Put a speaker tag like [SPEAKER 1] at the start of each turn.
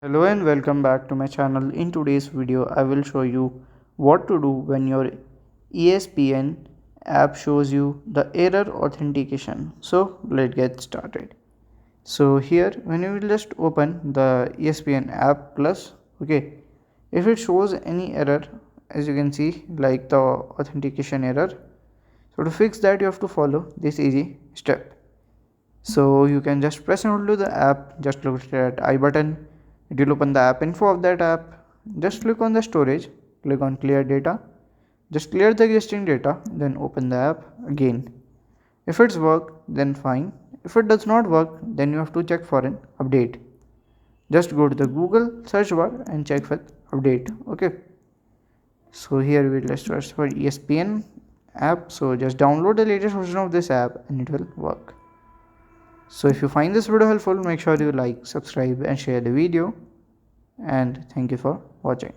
[SPEAKER 1] Hello and welcome back to my channel. In today's video I will show you what to do when your ESPN app shows you the error authentication. So let's get started. So here when you will just open the ESPN app plus, okay, if it shows any error, as you can see, like the authentication error, so to fix that you have to follow this easy step. So you can just press and hold to the app, just look at I button. It will open the app info of that app. Just click on the storage, click on clear data, just clear the existing data, then open the app again. If it's worked, then fine. If it does not work, then you have to check for an update. Just go to the Google search bar and check for update. Okay. So here we will search for ESPN app. So just download the latest version of this app and it will work. So if you find this video helpful, make sure you like, subscribe and share the video, and thank you for watching.